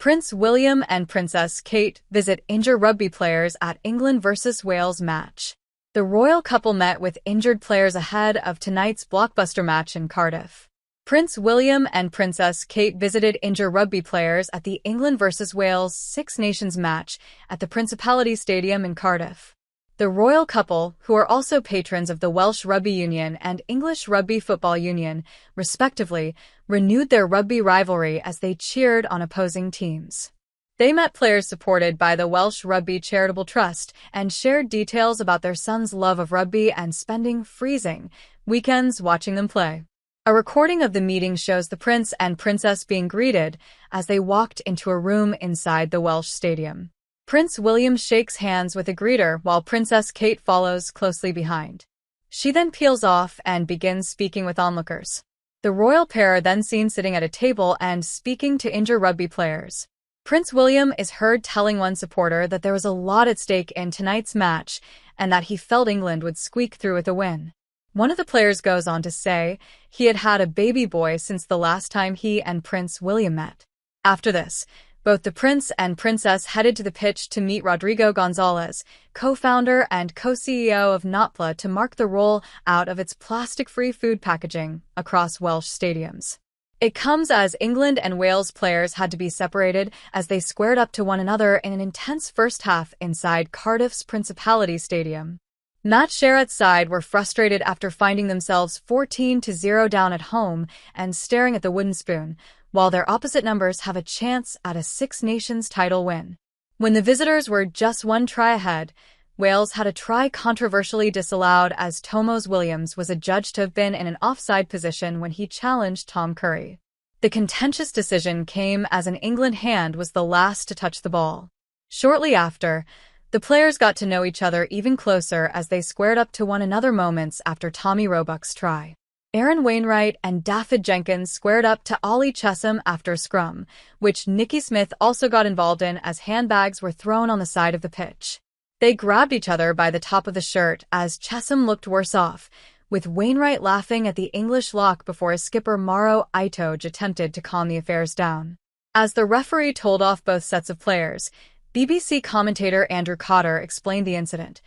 Prince William and Princess Kate visit injured rugby players at England vs Wales match. The royal couple met with injured players ahead of tonight's blockbuster match in Cardiff. Prince William and Princess Kate visited injured rugby players at the England vs Wales Six Nations match at the Principality Stadium in Cardiff. The royal couple, who are also patrons of the Welsh Rugby Union and English Rugby Football Union, respectively, renewed their rugby rivalry as they cheered on opposing teams. They met players supported by the Welsh Rugby Charitable Trust and shared details about their son's love of rugby and spending freezing weekends watching them play. A recording of the meeting shows the prince and princess being greeted as they walked into a room inside the Welsh stadium. Prince William shakes hands with a greeter while Princess Kate follows closely behind. She then peels off and begins speaking with onlookers. The royal pair are then seen sitting at a table and speaking to injured rugby players. Prince William is heard telling one supporter that there was a lot at stake in tonight's match and that he felt England would squeak through with a win. One of the players goes on to say he had had a baby boy since the last time he and Prince William met. After this, both the prince and princess headed to the pitch to meet Rodrigo Gonzalez, co-founder and co-CEO of Notpla, to mark the roll-out of its plastic-free food packaging across Welsh stadiums. It comes as England and Wales players had to be separated as they squared up to one another in an intense first half inside Cardiff's Principality Stadium. Matt Sherratt's side were frustrated after finding themselves 14-0 down at home and staring at the wooden spoon, while their opposite numbers have a chance at a Six Nations title win. When the visitors were just one try ahead, Wales had a try controversially disallowed as Tomos Williams was adjudged to have been in an offside position when he challenged Tom Curry. The contentious decision came as an England hand was the last to touch the ball. Shortly after, the players got to know each other even closer as they squared up to one another moments after Tommy Roebuck's try. Aaron Wainwright and Dafydd Jenkins squared up to Ollie Chesham after a scrum, which Nicky Smith also got involved in as handbags were thrown on the side of the pitch. They grabbed each other by the top of the shirt as Chesham looked worse off, with Wainwright laughing at the English lock before his skipper Maro Itoje attempted to calm the affairs down. As the referee told off both sets of players, BBC commentator Andrew Cotter explained the incident.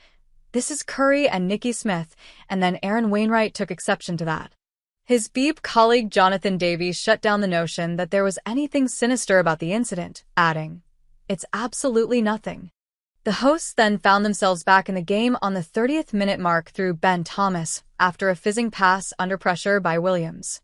"This is Curry and Nicky Smith," and then Aaron Wainwright took exception to that. His Beeb colleague Jonathan Davies shut down the notion that there was anything sinister about the incident, adding, "It's absolutely nothing." The hosts then found themselves back in the game on the 30th minute mark through Ben Thomas after a fizzing pass under pressure by Williams.